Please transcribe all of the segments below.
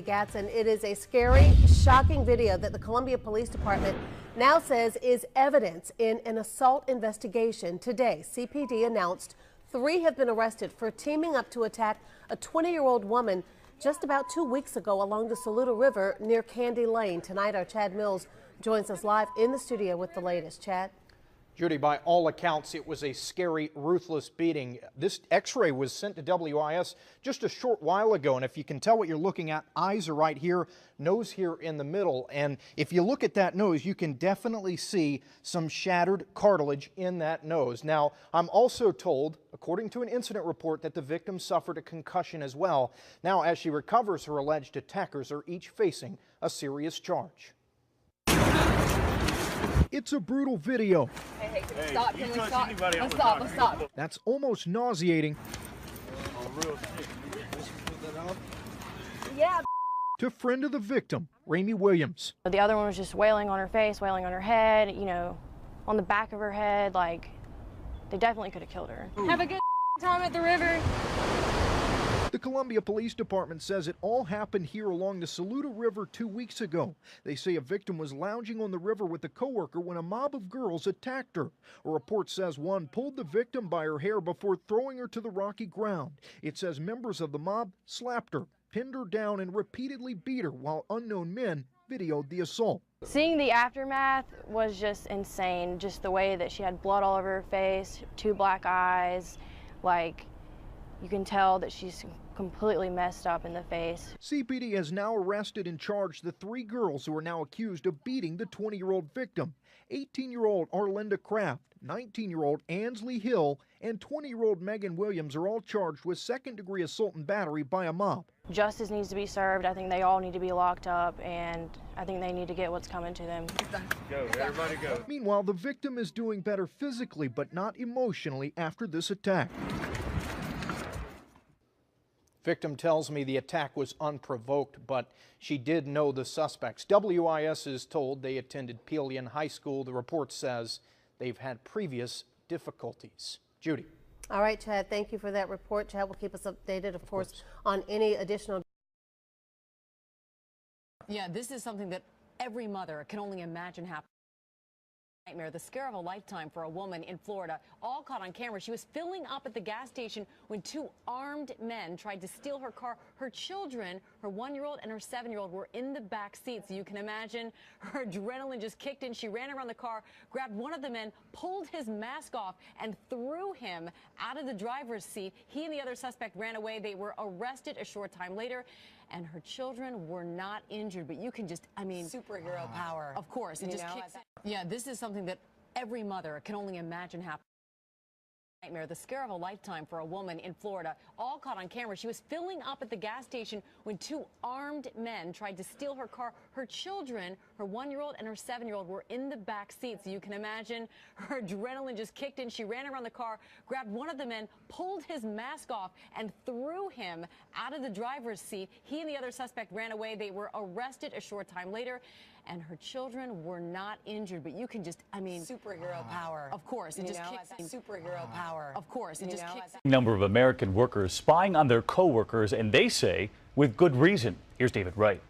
Gatson. It is a scary, shocking video that the Columbia Police Department now says is evidence in an assault investigation. Today, CPD announced 3 have been arrested for teaming up to attack a 20-year-old woman just about 2 weeks ago along the Saluda River near Candy Lane. Tonight, our Chad Mills joins us live in the studio with the latest. Chad? Judy, by all accounts, it was a scary, ruthless beating. This x-ray was sent to WIS just a short while ago, and if you can tell what you're looking at, eyes are right here, nose here in the middle, and if you look at that nose, you can definitely see some shattered cartilage in that nose. Now, I'm also told, according to an incident report, that the victim suffered a concussion as well. Now, as she recovers, her alleged attackers are each facing a serious charge. It's a brutal video. Hey, can we stop? Can we stop? Let's stop. That's almost nauseating. Yeah. To friend of the victim, Ramey Williams. The other one was just wailing on her face, wailing on her head, you know, on the back of her head. Like, they definitely could have killed her. Have a good time at the river. The Columbia Police Department says it all happened here along the Saluda River 2 weeks ago. They say a victim was lounging on the river with a coworker when a mob of girls attacked her. A report says one pulled the victim by her hair before throwing her to the rocky ground. It says members of the mob slapped her, pinned her down, and repeatedly beat her while unknown men videoed the assault. Seeing the aftermath was just insane. Just the way that she had blood all over her face, 2 black eyes, like, you can tell that she's completely messed up in the face. CPD has now arrested and charged the 3 girls who are now accused of beating the 20-year-old victim. 18-year-old Arlinda Kraft, 19-year-old Ansley Hill, and 20-year-old Megan Williams are all charged with second-degree assault and battery by a mob. Justice needs to be served. I think they all need to be locked up, and I think they need to get what's coming to them. Go, everybody go. Meanwhile, the victim is doing better physically but not emotionally after this attack. Victim tells me the attack was unprovoked, but she did know the suspects. WIS is told they attended Peelian High School. The report says they've had previous difficulties. Judy. All right, Chad, thank you for that report. Chad will keep us updated, of course, on any additional. Yeah, this is something that every mother can only imagine happening. Nightmare, the scare of a lifetime for a woman in Florida, all caught on camera. She was filling up at the gas station when 2 armed men tried to steal her car. Her children, her 1-year-old and her 7-year-old, were in the back seat. So you can imagine her adrenaline just kicked in. She ran around the car, grabbed one of the men, pulled his mask off, and threw him out of the driver's seat. He and the other suspect ran away. They were arrested a short time later, and her children were not injured. But you can just, I mean, Superhero power. of course, it just kicks in. Yeah, this is something that every mother can only imagine happening. Nightmare, the scare of a lifetime for a woman in Florida, all caught on camera. She was filling up at the gas station when 2 armed men tried to steal her car. Her children, her 1-year-old and her 7-year-old, were in the back seat. So you can imagine her adrenaline just kicked in. She ran around the car, grabbed one of the men, pulled his mask off, and threw him out of the driver's seat. He and the other suspect ran away. They were arrested a short time later, and her children were not injured. But you can just, I mean, Superhero power. of course, it just kicks in. Superhero power. Of course, it just kicks in. Number of American workers spying on their co-workers, and they say with good reason. Here's David Wright.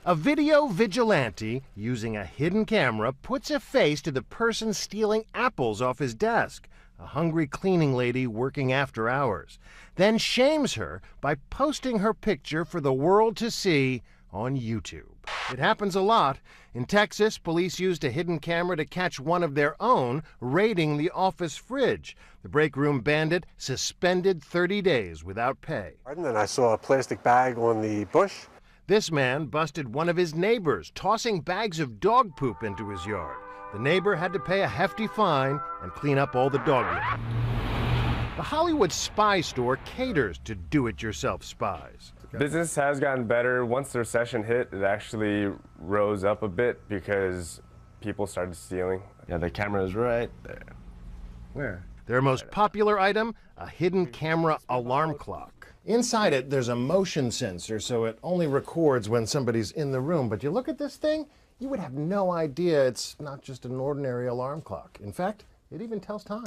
A video vigilante using a hidden camera puts a face to the person stealing apples off his desk, a hungry cleaning lady working after hours, then shames her by posting her picture for the world to see on YouTube. It happens a lot. In Texas, police used a hidden camera to catch one of their own raiding the office fridge. The break room bandit suspended 30 days without pay. And then I saw a plastic bag on the bush. This man busted one of his neighbors tossing bags of dog poop into his yard. The neighbor had to pay a hefty fine and clean up all the dog litter. The Hollywood Spy Store caters to do-it-yourself spies. Business has gotten better. Once the recession hit, it actually rose up a bit because people started stealing. Yeah, the camera is right there. Where? Their most popular item, a hidden camera alarm clock. Inside it, there's a motion sensor, so it only records when somebody's in the room. But you look at this thing, you would have no idea it's not just an ordinary alarm clock. In fact, it even tells time.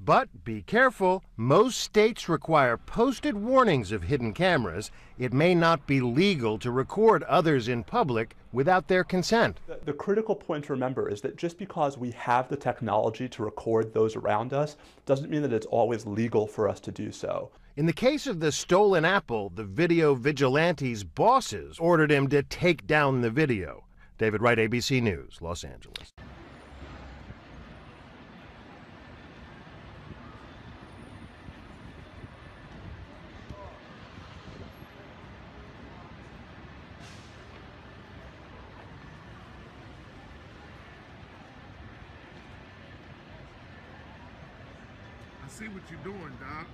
But be careful, most states require posted warnings of hidden cameras. It may not be legal to record others in public without their consent. The critical point to remember is that just because we have the technology to record those around us doesn't mean that it's always legal for us to do so. In the case of the stolen apple, the video vigilante's bosses ordered him to take down the video. David Wright, ABC News, Los Angeles. I see what you're doing, Doc.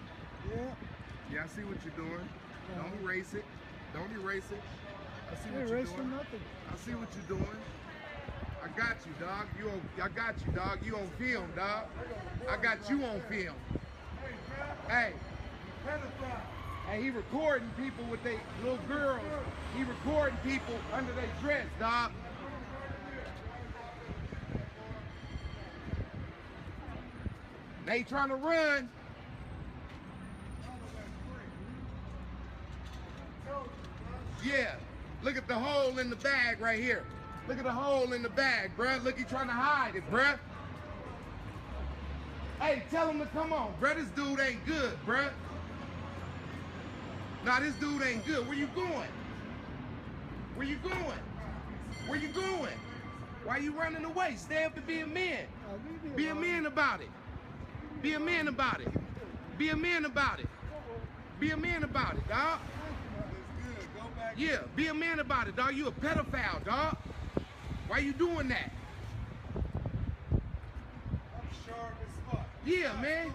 Yeah, I see what you're doing. Don't erase it. Don't erase it. I see what you're doing. Nothing. I see what you're doing. I got you, dog. I got you, dog. You on film, dog. I got you on film. Hey, he recording people with their little girls. He recording people under their dress, dog. They trying to run. Yeah, look at the hole in the bag right here. Look at the hole in the bag, bruh. Look, he trying to hide it, bruh. Hey, tell him to come on, bruh. This dude ain't good, bruh. Nah, this dude ain't good. Where you going? Where you going? Where you going? Why you running away? Stay up and be a man. Be a man about it. Be a man about it. Be a man about it. Be a man about it, dog. Yeah, be a man about it, dog. You a pedophile, dog. Why you doing that? I'm sharp as fuck. Yeah, man.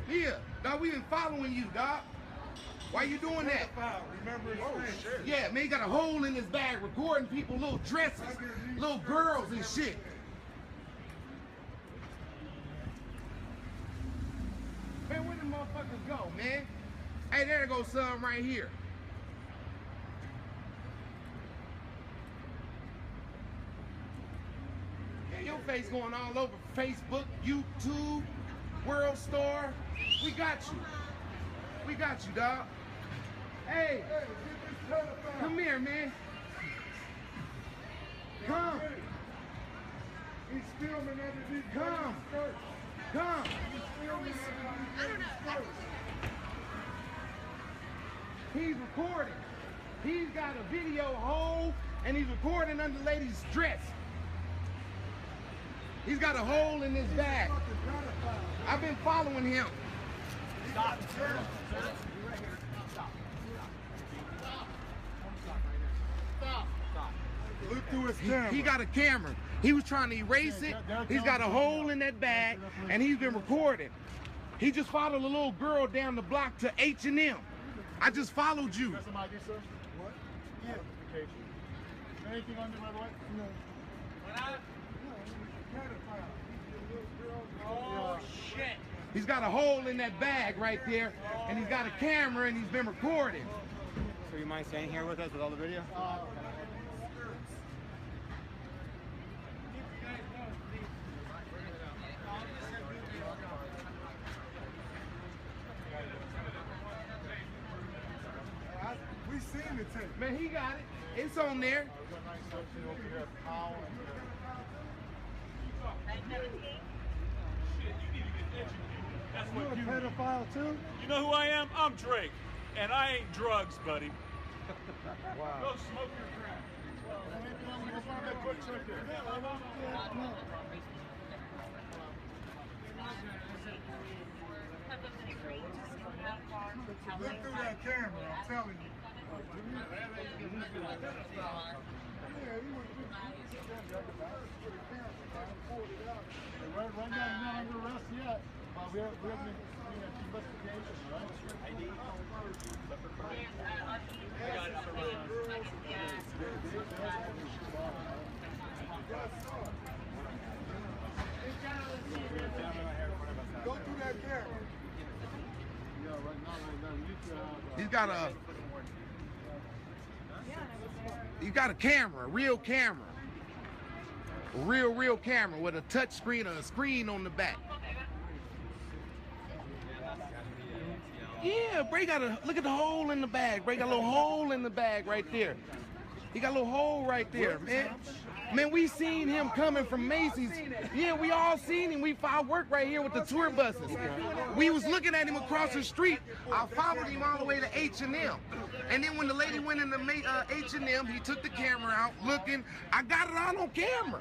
Yeah, dog, we been following you, dog. Why you doing that? Remember his face. Yeah, man, he got a hole in his bag recording people, little dresses, little girls and shit. Man, where the motherfuckers go, man? Hey, there goes some right here. Your face going all over Facebook, YouTube, World Star. We got you. We got you, dog. Hey, come here, man. Come. He's filming underneath. Come. Come. He's recording. He's got a video hole and he's recording under the lady's dress. He's got a hole in his bag. I've been following him. Stop. Stop. Look through his camera. He got a camera. He was trying to erase it. He's got a hole in that bag, and he's been recording. He just followed a little girl down the block to H&M. I just followed you. Some ID, sir? What? Yeah. Anything on you, by the way? No. Oh, shit. He's got a hole in that bag right there, and he's got a camera, and he's been recording. So you mind staying here with us with all the video? We seen the tape. Man, he got it. It's on there. That's what you a pedophile too? You know who I am? I'm Drake, and I ain't drugs, buddy. Wow. Go smoke your crack. Look through that camera, I'm telling you. Right now, you're not under arrest yet. We haven't seen an investigation, right? ID. Go through that camera. Yeah, right now, we need to have... He's got a camera, a real camera. A real camera with a touch screen or a screen on the back. Yeah, Bray got a, look at the hole in the bag. Bray got a little hole in the bag right there. He got a little hole right there, man. Man, we seen him coming from Macy's. Yeah, we all seen him. We found work right here with the tour buses. We was looking at him across the street. I followed him all the way to H&M. And then when the lady went into H&M, he took the camera out looking. I got it all on camera.